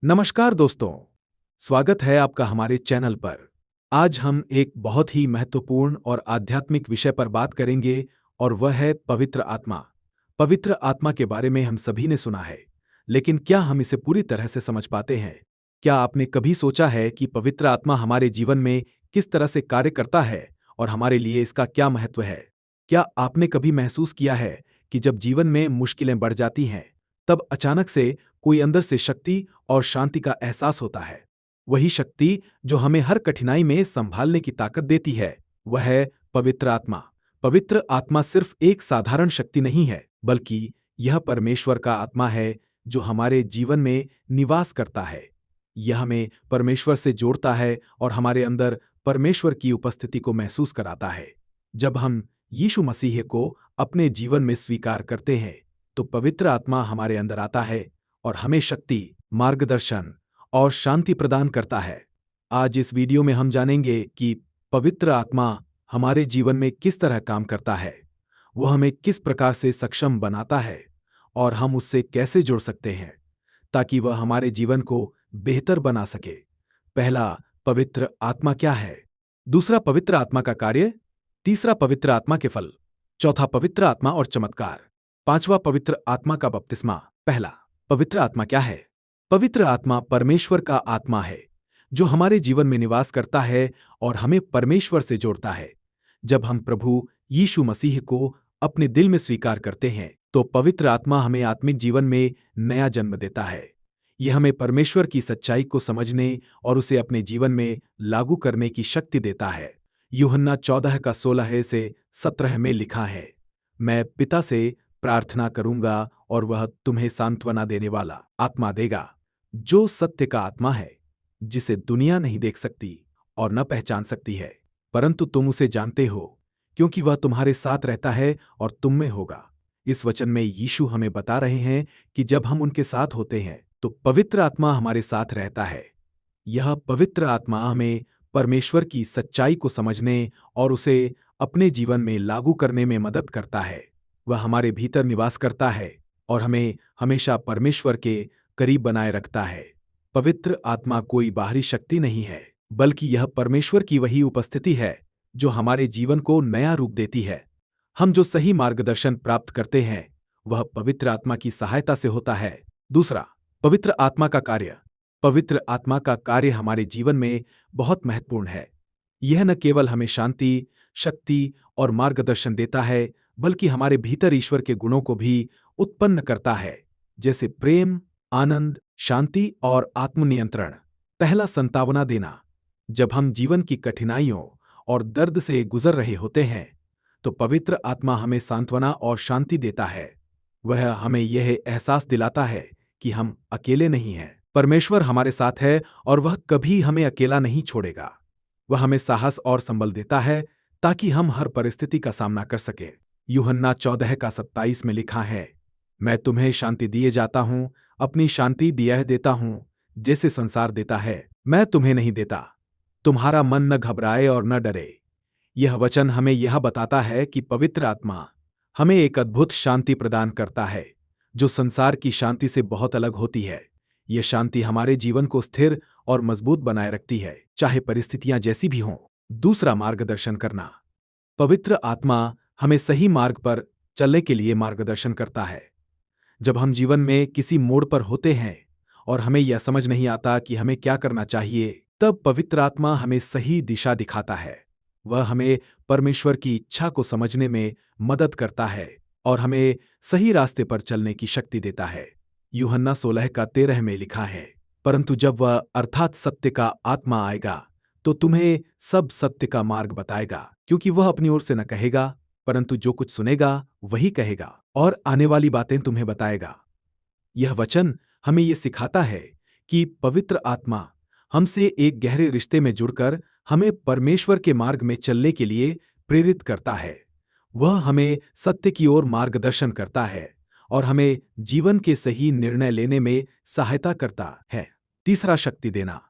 नमस्कार दोस्तों, स्वागत है आपका हमारे चैनल पर। आज हम एक बहुत ही महत्वपूर्ण और आध्यात्मिक विषय पर बात करेंगे और वह है पवित्र आत्मा। पवित्र आत्मा के बारे में हम सभी ने सुना है, लेकिन क्या हम इसे पूरी तरह से समझ पाते हैं? क्या आपने कभी सोचा है कि पवित्र आत्मा हमारे जीवन में किस तरह से कार्य करता है और हमारे लिए इसका क्या महत्व है? क्या आपने कभी महसूस किया है कि जब जीवन में मुश्किलें बढ़ जाती हैं, तब अचानक से कोई अंदर से शक्ति और शांति का एहसास होता है? वही शक्ति जो हमें हर कठिनाई में संभालने की ताकत देती है, वह है पवित्र आत्मा। पवित्र आत्मा सिर्फ एक साधारण शक्ति नहीं है, बल्कि यह परमेश्वर का आत्मा है जो हमारे जीवन में निवास करता है। यह हमें परमेश्वर से जोड़ता है और हमारे अंदर परमेश्वर की उपस्थिति को महसूस कराता है। जब हम यीशु मसीह को अपने जीवन में स्वीकार करते हैं, तो पवित्र आत्मा हमारे अंदर आता है और हमें शक्ति, मार्गदर्शन और शांति प्रदान करता है। आज इस वीडियो में हम जानेंगे कि पवित्र आत्मा हमारे जीवन में किस तरह काम करता है, वो हमें किस प्रकार से सक्षम बनाता है और हम उससे कैसे जुड़ सकते हैं ताकि वह हमारे जीवन को बेहतर बना सके। पहला, पवित्र आत्मा क्या है? दूसरा, पवित्र आत्मा का कार्य। तीसरा, पवित्र आत्मा के फल। चौथा, पवित्र आत्मा और चमत्कार। पांचवा, पवित्र आत्मा का बपतिस्मा। पहला, पवित्र आत्मा क्या है? पवित्र आत्मा परमेश्वर का आत्मा है जो हमारे जीवन में निवास करता है और हमें परमेश्वर से जोड़ता है। जब हम प्रभु यीशु मसीह को अपने दिल में स्वीकार करते हैं, तो पवित्र आत्मा हमें आत्मिक जीवन में नया जन्म देता है। यह हमें परमेश्वर की सच्चाई को समझने और उसे अपने जीवन में लागू करने की शक्ति देता है। यूहन्ना 14 का 16 से 17 में लिखा है, मैं पिता से प्रार्थना करूंगा और वह तुम्हें सांत्वना देने वाला आत्मा देगा, जो सत्य का आत्मा है, जिसे दुनिया नहीं देख सकती और न पहचान सकती है, परंतु तुम उसे जानते हो, क्योंकि वह तुम्हारे साथ रहता है और तुम में होगा। इस वचन में यीशु हमें बता रहे हैं कि जब हम उनके साथ होते हैं, तो पवित्र आत्मा हमारे साथ रहता है। यह पवित्र आत्मा हमें परमेश्वर की सच्चाई को समझने और उसे अपने जीवन में लागू करने में मदद करता है। वह हमारे भीतर निवास करता है और हमें हमेशा परमेश्वर के करीब बनाए रखता है। पवित्र आत्मा कोई बाहरी शक्ति नहीं है, बल्कि यह परमेश्वर की वही उपस्थिति है जो हमारे जीवन को नया रूप देती है। हम जो सही मार्गदर्शन प्राप्त करते हैं, वह पवित्र आत्मा की सहायता से होता है। दूसरा, पवित्र आत्मा का कार्य। पवित्र आत्मा का कार्य हमारे जीवन में बहुत महत्वपूर्ण है। यह न केवल हमें शांति, शक्ति और मार्गदर्शन देता है, बल्कि हमारे भीतर ईश्वर के गुणों को भी उत्पन्न करता है, जैसे प्रेम, आनंद, शांति और आत्मनियंत्रण। पहला, संतावना देना। जब हम जीवन की कठिनाइयों और दर्द से गुजर रहे होते हैं, तो पवित्र आत्मा हमें सांत्वना और शांति देता है। वह हमें यह एहसास दिलाता है कि हम अकेले नहीं हैं। परमेश्वर हमारे साथ है और वह कभी हमें अकेला नहीं छोड़ेगा। वह हमें साहस और संबल देता है ताकि हम हर परिस्थिति का सामना कर सकें। यूहन्ना 14 का 27 में लिखा है, मैं तुम्हें शांति दिए जाता हूं, अपनी शांति दिया देता हूं, जैसे संसार देता है, मैं तुम्हें नहीं देता। तुम्हारा मन न घबराए और न डरे। यह वचन हमें यह बताता है कि पवित्र आत्मा हमें एक अद्भुत शांति प्रदान करता है, जो संसार की शांति से बहुत अलग होती है। यह शांति हमारे जीवन को स्थिर और मजबूत बनाए रखती है, चाहे परिस्थितियां जैसी भी हों। दूसरा, मार्गदर्शन करना। पवित्र आत्मा हमें सही मार्ग पर चलने के लिए मार्गदर्शन करता है। जब हम जीवन में किसी मोड़ पर होते हैं और हमें यह समझ नहीं आता कि हमें क्या करना चाहिए, तब पवित्र आत्मा हमें सही दिशा दिखाता है। वह हमें परमेश्वर की इच्छा को समझने में मदद करता है और हमें सही रास्ते पर चलने की शक्ति देता है। यूहन्ना 16 का 13 में लिखा है, परंतु जब वह अर्थात सत्य का आत्मा आएगा, तो तुम्हें सब सत्य का मार्ग बताएगा, क्योंकि वह अपनी ओर से न कहेगा, परंतु जो कुछ सुनेगा वही कहेगा और आने वाली बातें तुम्हें बताएगा। यह वचन हमें यह सिखाता है कि पवित्र आत्मा हमसे एक गहरे रिश्ते में जुड़कर हमें परमेश्वर के मार्ग में चलने के लिए प्रेरित करता है। वह हमें सत्य की ओर मार्गदर्शन करता है और हमें जीवन के सही निर्णय लेने में सहायता करता है। तीसरा, शक्ति देना।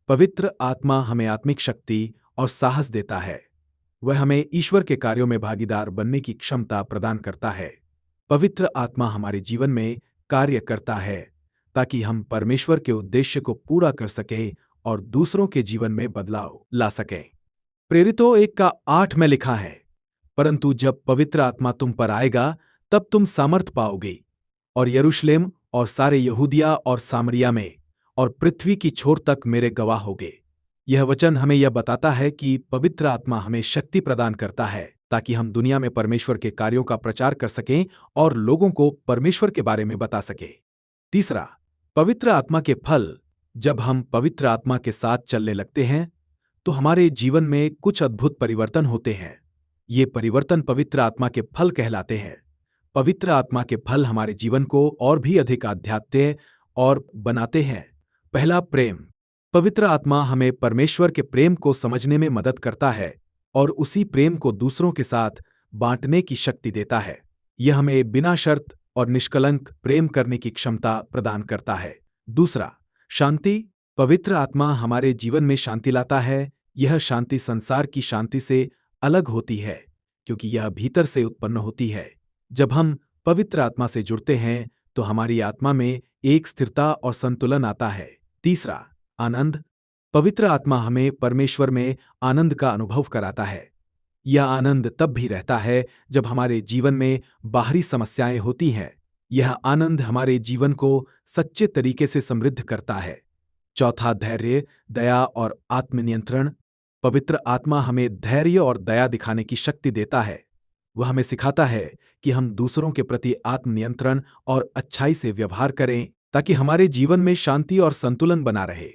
पवित्र आत्मा हमें आत्मिक शक्ति और साहस देता है। वह हमें ईश्वर के कार्यों में भागीदार बनने की क्षमता प्रदान करता है। पवित्र आत्मा हमारे जीवन में कार्य करता है ताकि हम परमेश्वर के उद्देश्य को पूरा कर सकें और दूसरों के जीवन में बदलाव ला सकें। प्रेरितों 1:8 में लिखा है, परंतु जब पवित्र आत्मा तुम पर आएगा तब तुम सामर्थ पाओगे और यरूशलेम और सारे यहूदिया और सामरिया में और पृथ्वी की छोर तक मेरे गवाह होगे। यह वचन हमें यह बताता है कि पवित्र आत्मा हमें शक्ति प्रदान करता है ताकि हम दुनिया में परमेश्वर के कार्यों का प्रचार कर सकें और लोगों को परमेश्वर के बारे में बता सकें। तीसरा, पवित्र आत्मा के फल। जब हम पवित्र आत्मा के साथ चलने लगते हैं तो हमारे जीवन में कुछ अद्भुत परिवर्तन होते हैं। ये परिवर्तन पवित्र आत्मा के फल कहलाते हैं। पवित्र आत्मा के फल हमारे जीवन को और भी अधिक आध्यात्मिक और बनाते हैं। पहला, प्रेम। पवित्र आत्मा हमें परमेश्वर के प्रेम को समझने में मदद करता है और उसी प्रेम को दूसरों के साथ बांटने की शक्ति देता है। यह हमें बिना शर्त और निष्कलंक प्रेम करने की क्षमता प्रदान करता है। दूसरा, शांति। पवित्र आत्मा हमारे जीवन में शांति लाता है। यह शांति संसार की शांति से अलग होती है क्योंकि यह भीतर से उत्पन्न होती है। जब हम पवित्र आत्मा से जुड़ते हैं तो हमारी आत्मा में एक स्थिरता और संतुलन आता है। तीसरा, आनंद। पवित्र आत्मा हमें परमेश्वर में आनंद का अनुभव कराता है। यह आनंद तब भी रहता है जब हमारे जीवन में बाहरी समस्याएं होती हैं। यह आनंद हमारे जीवन को सच्चे तरीके से समृद्ध करता है। चौथा, धैर्य, दया और आत्मनियंत्रण। पवित्र आत्मा हमें धैर्य और दया दिखाने की शक्ति देता है। वह हमें सिखाता है कि हम दूसरों के प्रति आत्मनियंत्रण और अच्छाई से व्यवहार करें ताकि हमारे जीवन में शांति और संतुलन बना रहे।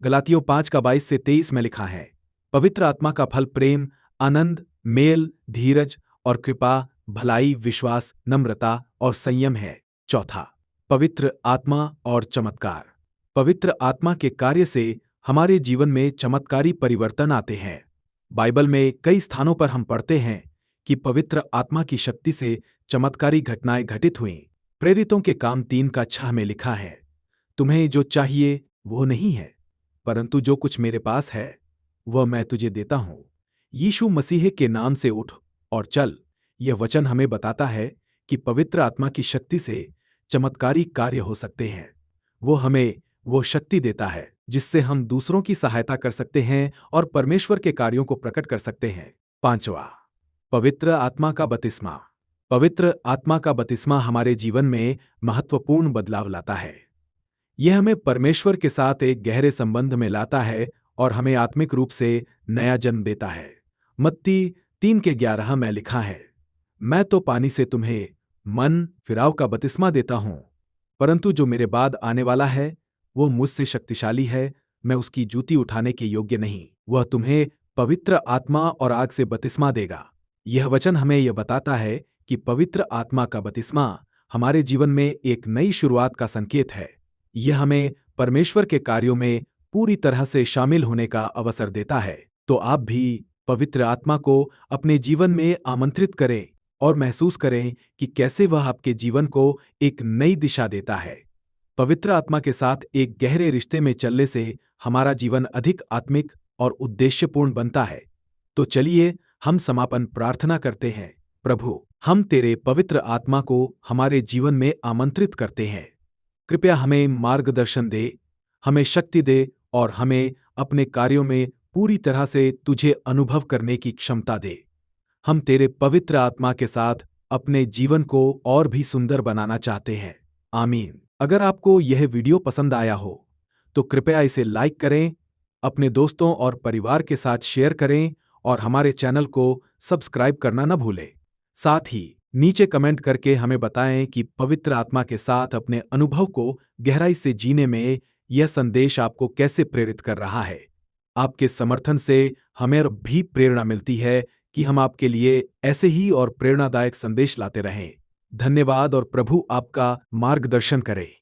गलातियों 5:22-23 में लिखा है, पवित्र आत्मा का फल प्रेम, आनंद, मेल, धीरज और कृपा, भलाई, विश्वास, नम्रता और संयम है। चौथा, पवित्र आत्मा और चमत्कार। पवित्र आत्मा के कार्य से हमारे जीवन में चमत्कारी परिवर्तन आते हैं। बाइबल में कई स्थानों पर हम पढ़ते हैं कि पवित्र आत्मा की शक्ति से चमत्कारी घटनाएं घटित हुईं। प्रेरितों के काम 3:6 में लिखा है, तुम्हें जो चाहिए वो नहीं है, परंतु जो कुछ मेरे पास है वह मैं तुझे देता हूं। यीशु मसीह के नाम से उठ और चल। यह वचन हमें बताता है कि पवित्र आत्मा की शक्ति से चमत्कारी कार्य हो सकते हैं। वो हमें वो शक्ति देता है जिससे हम दूसरों की सहायता कर सकते हैं और परमेश्वर के कार्यों को प्रकट कर सकते हैं। पांचवा, पवित्र आत्मा का बपतिस्मा। पवित्र आत्मा का बपतिस्मा हमारे जीवन में महत्वपूर्ण बदलाव लाता है। यह हमें परमेश्वर के साथ एक गहरे संबंध में लाता है और हमें आत्मिक रूप से नया जन्म देता है। मत्ती 3:11 में लिखा है, मैं तो पानी से तुम्हें मन फिराव का बपतिस्मा देता हूं, परंतु जो मेरे बाद आने वाला है वो मुझसे शक्तिशाली है, मैं उसकी जूती उठाने के योग्य नहीं। वह तुम्हें पवित्र आत्मा और आग से बपतिस्मा देगा। यह वचन हमें यह बताता है कि पवित्र आत्मा का बपतिस्मा हमारे जीवन में एक नई शुरुआत का संकेत है। यह हमें परमेश्वर के कार्यों में पूरी तरह से शामिल होने का अवसर देता है। तो आप भी पवित्र आत्मा को अपने जीवन में आमंत्रित करें और महसूस करें कि कैसे वह आपके जीवन को एक नई दिशा देता है। पवित्र आत्मा के साथ एक गहरे रिश्ते में चलने से हमारा जीवन अधिक आत्मिक और उद्देश्यपूर्ण बनता है। तो चलिए हम समापन प्रार्थना करते हैं। प्रभु, हम तेरे पवित्र आत्मा को हमारे जीवन में आमंत्रित करते हैं। कृपया हमें मार्गदर्शन दे, हमें शक्ति दे और हमें अपने कार्यों में पूरी तरह से तुझे अनुभव करने की क्षमता दे। हम तेरे पवित्र आत्मा के साथ अपने जीवन को और भी सुंदर बनाना चाहते हैं। आमीन। अगर आपको यह वीडियो पसंद आया हो तो कृपया इसे लाइक करें, अपने दोस्तों और परिवार के साथ शेयर करें और हमारे चैनल को सब्सक्राइब करना न भूलें। साथ ही नीचे कमेंट करके हमें बताएं कि पवित्र आत्मा के साथ अपने अनुभव को गहराई से जीने में यह संदेश आपको कैसे प्रेरित कर रहा है। आपके समर्थन से हमें भी प्रेरणा मिलती है कि हम आपके लिए ऐसे ही और प्रेरणादायक संदेश लाते रहें। धन्यवाद और प्रभु आपका मार्गदर्शन करे।